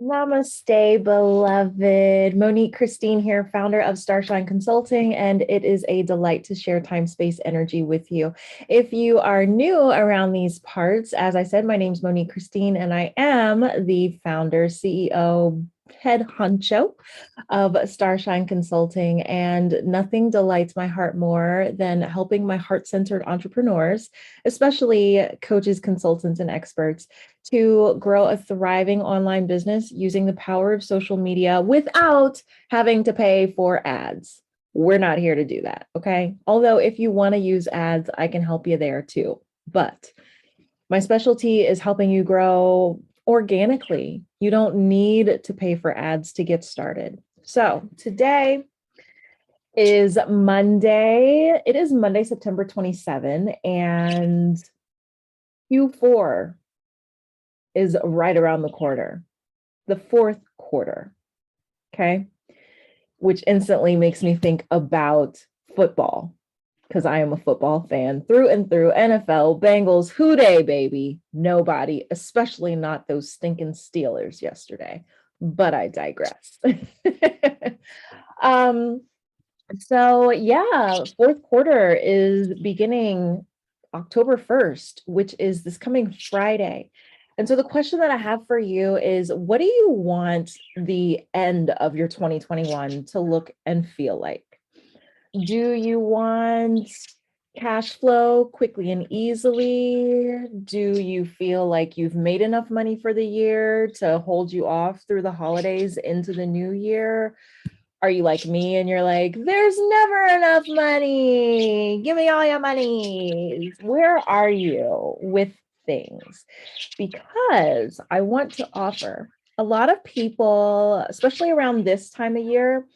Namaste, beloved. Monique Christine here, founder of Starshine Consulting, and it is a delight to share time, space, energy with you. If you are new around these parts, as I said, my name is Monique Christine, and I am the founder, CEO, head honcho of Starshine Consulting. And nothing delights my heart more than helping my heart centered entrepreneurs, especially coaches, consultants, and experts, to grow a thriving online business using the power of social media without having to pay for ads. We're not here to do that. Okay. Although, if you want to use ads, I can help you there too. But my specialty is helping you grow organically. You don't need to pay for ads to get started. So today is Monday. It is Monday, September 27, and Q4 is right around the corner, the fourth quarter. Okay. Which instantly makes me think about football because I am a football fan through and through. NFL, Bengals, who dey, baby? Nobody, especially not those stinking Steelers yesterday. But I digress. um, so yeah, fourth quarter is beginning October 1st, which is this coming Friday. And so the question that I have for you is, what do you want the end of your 2021 to look and feel like? Do you want cash flow quickly and easily? Do you feel like you've made enough money for the year to hold you off through the holidays into the new year? Are you like me and you're like, there's never enough money? Give me all your money. Where are you with things? Because I want to offer a lot of people, especially around this time of year,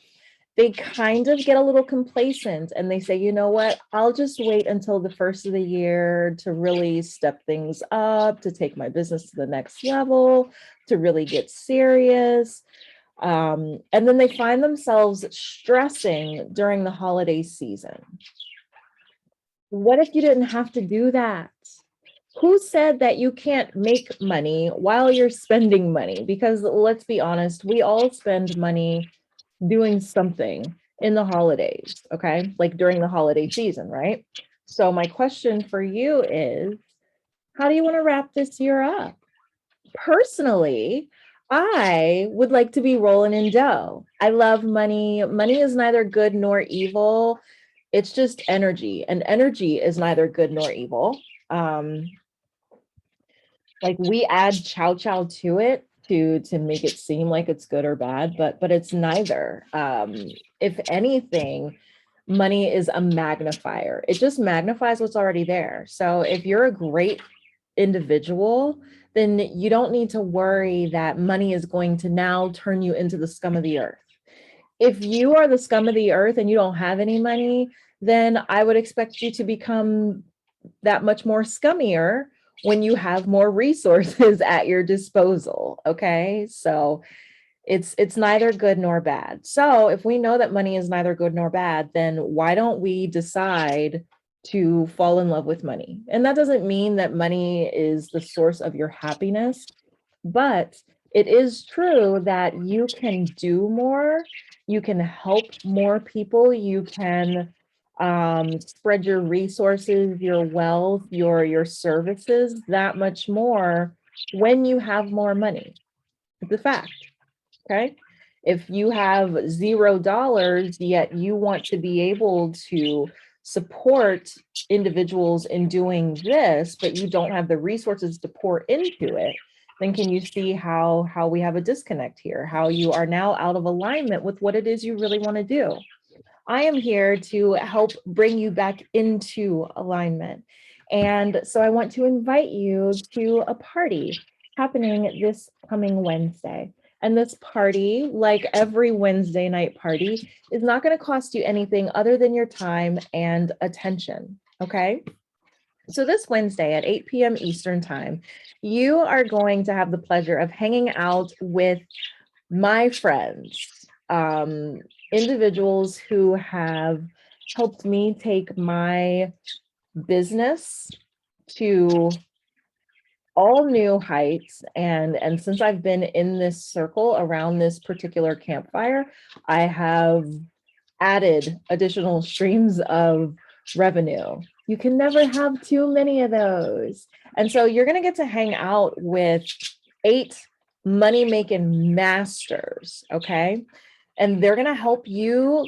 they kind of get a little complacent and they say, you know what, I'll just wait until the first of the year to really step things up, to take my business to the next level, to really get serious. And then they find themselves stressing during the holiday season. What if you didn't have to do that? Who said that you can't make money while you're spending money? Because let's be honest, we all spend money doing something in the holidays, okay? Like during the holiday season, right? So my question for you is, how do you want to wrap this year up? Personally, I would like to be rolling in dough. I love money. Money is neither good nor evil. It's just energy, and energy is neither good nor evil. Um, like we add chow chow to it to make it seem like it's good or bad, but it's neither. If anything, money is a magnifier. It just magnifies what's already there. So if you're a great individual, then you don't need to worry that money is going to now turn you into the scum of the earth. If you are the scum of the earth and you don't have any money, then I would expect you to become that much more scummier when you have more resources at your disposal. Okay. So it's neither good nor bad. So if we know that money is neither good nor bad, then why don't we decide to fall in love with money? And that doesn't mean that money is the source of your happiness, but it is true that you can do more, you can help more people, you can spread your resources, your wealth, your services that much more when you have more money. It's a fact. Okay. If you have $0, yet you want to be able to support individuals in doing this, but you don't have the resources to pour into it, then can you see how we have a disconnect here? How you are now out of alignment with what it is you really want to do. I am here to help bring you back into alignment. And so I want to invite you to a party happening this coming Wednesday. And this party, like every Wednesday night party, is not going to cost you anything other than your time and attention. Okay. So this Wednesday at 8 p.m. Eastern Time, you are going to have the pleasure of hanging out with my friends, individuals who have helped me take my business to all new heights. And since I've been in this circle around this particular campfire, I have added additional streams of revenue. You can never have too many of those. And so you're going to get to hang out with 8 money making masters, okay? And they're going to help you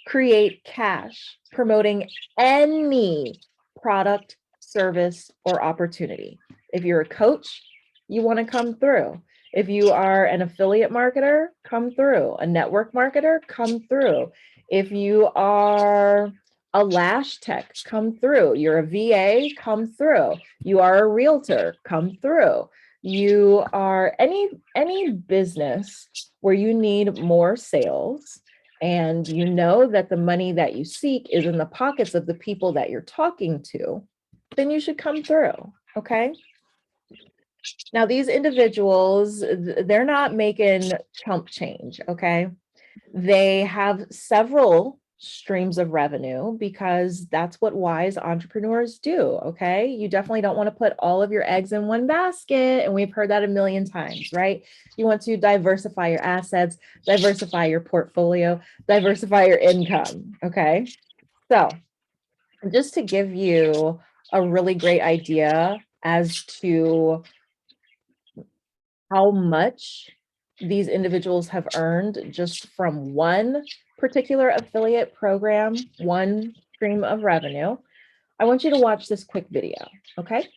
create cash promoting any product, service, or opportunity. If you're a coach, you want to come through. If you are an affiliate marketer, come through. A network marketer, come through. If you are a lash tech, come through. You're a VA, come through. You are a realtor, come through. You are any business where you need more sales and you know that the money that you seek is in the pockets of the people that you're talking to, then you should come through, okay? Now, these individuals, they're not making chump change, okay? They have several streams of revenue because that's what wise entrepreneurs do, okay? You definitely don't want to put all of your eggs in one basket, and we've heard that a million times, right? You want to diversify your assets, diversify your portfolio, diversify your income, okay? So, just to give you a really great idea as to how much these individuals have earned just from one particular affiliate program, one stream of revenue, I want you to watch this quick video, okay?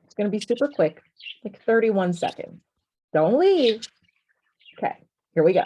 It's going to be super quick, like 31 seconds. Don't leave. Okay, here we go.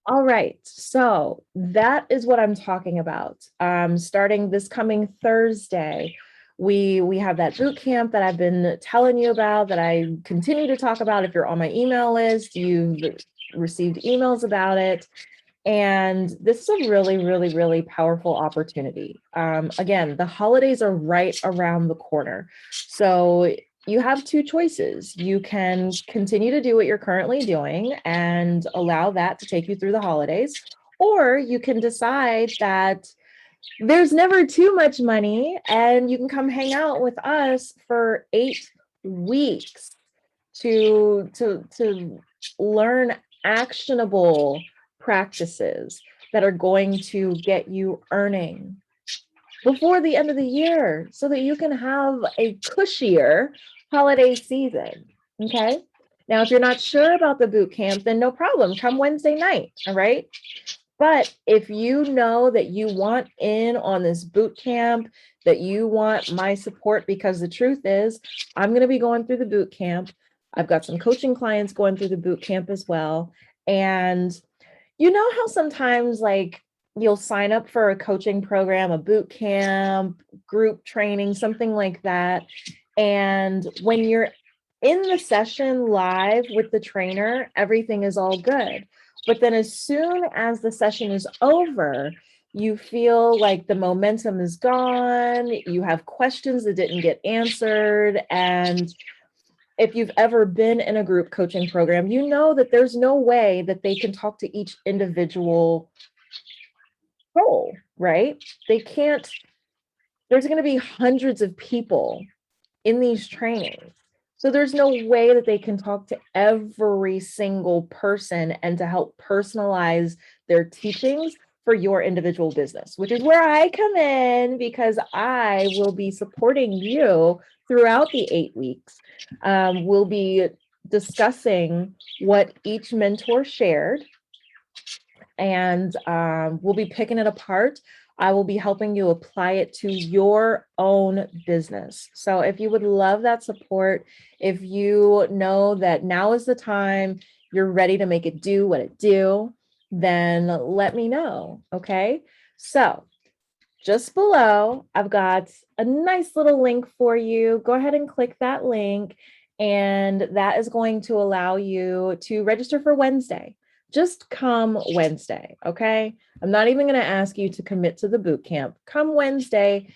All right, so that is what I'm talking about. Starting this coming Thursday, we have that boot camp that I've been telling you about, that I continue to talk about. If you're on my email list, you've received emails about it. And this is a really, really, really powerful opportunity. Again, the holidays are right around the corner. So you have 2 choices. You can continue to do what you're currently doing and allow that to take you through the holidays, or you can decide that there's never too much money and you can come hang out with us for 8 weeks to learn actionable practices that are going to get you earning before the end of the year so that you can have a cushier holiday season. Okay. Now, if you're not sure about the boot camp, then no problem. Come Wednesday night. All right. But if you know that you want in on this boot camp, that you want my support, because the truth is, I'm going to be going through the boot camp. I've got some coaching clients going through the boot camp as well. And you know how sometimes like you'll sign up for a coaching program, a boot camp, group training, something like that. And when you're in the session live with the trainer, everything is all good. But then as soon as the session is over, you feel like the momentum is gone. You have questions that didn't get answered. And if you've ever been in a group coaching program, you know that there's no way that they can talk to each individual soul, right? They can't, there's going to be hundreds of people in these trainings. So there's no way that they can talk to every single person and to help personalize their teachings for your individual business, which is where I come in, because I will be supporting you throughout the 8 weeks. We'll be discussing what each mentor shared, and we'll be picking it apart. I will be helping you apply it to your own business. So if you would love that support, if you know that now is the time, you're ready to make it do what it do, then let me know, okay? So just below, I've got a nice little link for you. Go ahead and click that link, and that is going to allow you to register for Wednesday. Just come Wednesday, okay? I'm not even going to ask you to commit to the boot camp. Come Wednesday,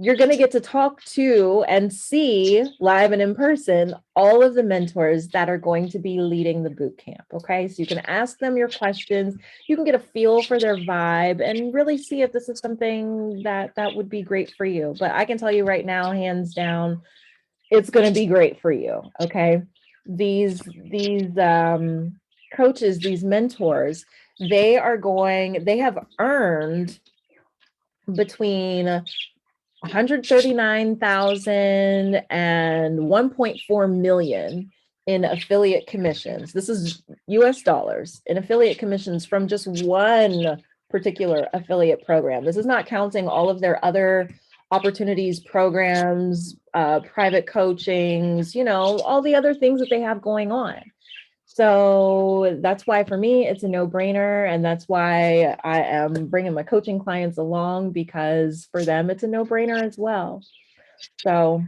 you're going to get to talk to and see live and in person all of the mentors that are going to be leading the boot camp. Okay. So you can ask them your questions. You can get a feel for their vibe and really see if this is something that would be great for you. But I can tell you right now, hands down, it's going to be great for you. Okay. These coaches, these mentors, they have earned between 139,000 and 1.4 million in affiliate commissions. This is US dollars in affiliate commissions from just one particular affiliate program. This is not counting all of their other opportunities, programs, private coachings, all the other things that they have going on. So that's why for me, it's a no-brainer. And that's why I am bringing my coaching clients along, because for them, it's a no-brainer as well. So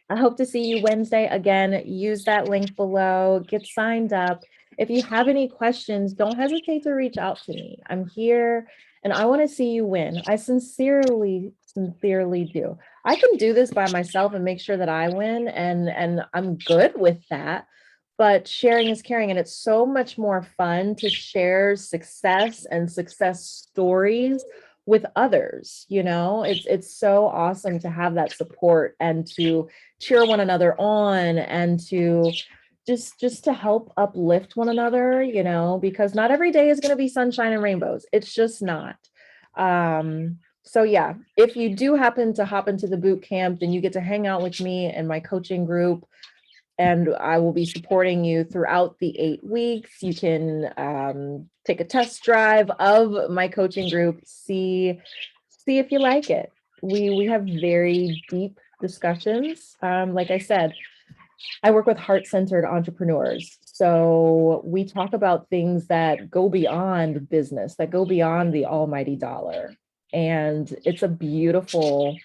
I hope to see you Wednesday. Again, use that link below, get signed up. If you have any questions, don't hesitate to reach out to me. I'm here and I want to see you win. I sincerely do. I can do this by myself and make sure that I win, and I'm good with that. But sharing is caring, and it's so much more fun to share success and success stories with others. It's so awesome to have that support and to cheer one another on, and to just to help uplift one another, because not every day is going to be sunshine and rainbows. It's just not. So yeah, if you do happen to hop into the boot camp, then you get to hang out with me and my coaching group, and I will be supporting you throughout the 8 weeks. You can take a test drive of my coaching group, see if you like it. We have very deep discussions. Like I said, I work with heart-centered entrepreneurs. So we talk about things that go beyond business, that go beyond the almighty dollar. And it's a beautiful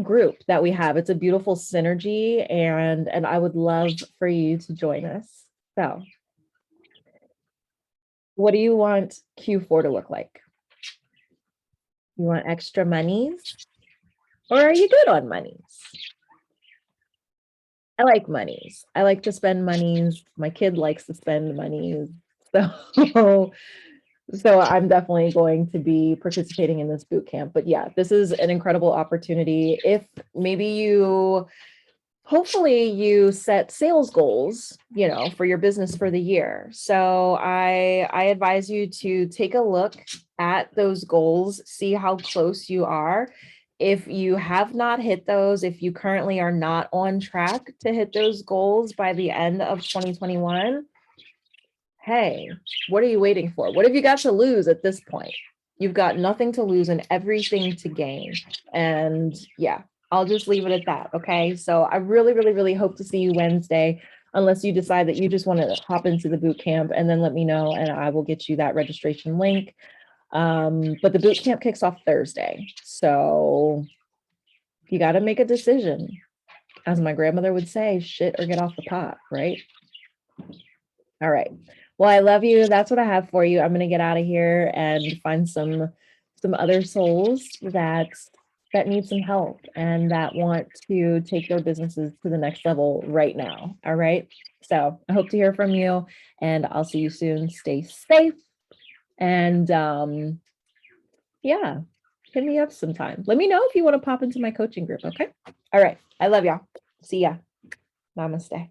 group that we have. It's a beautiful synergy, and I would love for you to join us. So what do you want Q4 to look like? You want extra monies, or are you good on monies? I like monies. I like to spend monies. My kid likes to spend monies. So so I'm definitely going to be participating in this boot camp. But yeah, this is an incredible opportunity. If maybe hopefully you set sales goals, for your business for the year. So I advise you to take a look at those goals, see how close you are. If you have not hit those, if you currently are not on track to hit those goals by the end of 2021, hey, what are you waiting for? What have you got to lose at this point? You've got nothing to lose and everything to gain. And yeah, I'll just leave it at that. Okay. So I really, really, really hope to see you Wednesday, unless you decide that you just want to hop into the boot camp, and then let me know and I will get you that registration link. But the boot camp kicks off Thursday. So you got to make a decision. As my grandmother would say, shit or get off the pot, right? All right. Well, I love you. That's what I have for you. I'm going to get out of here and find some other souls that need some help and that want to take their businesses to the next level right now. All right. So I hope to hear from you, and I'll see you soon. Stay safe. And yeah, hit me up sometime. Let me know if you want to pop into my coaching group. Okay. All right. I love y'all. See ya. Namaste.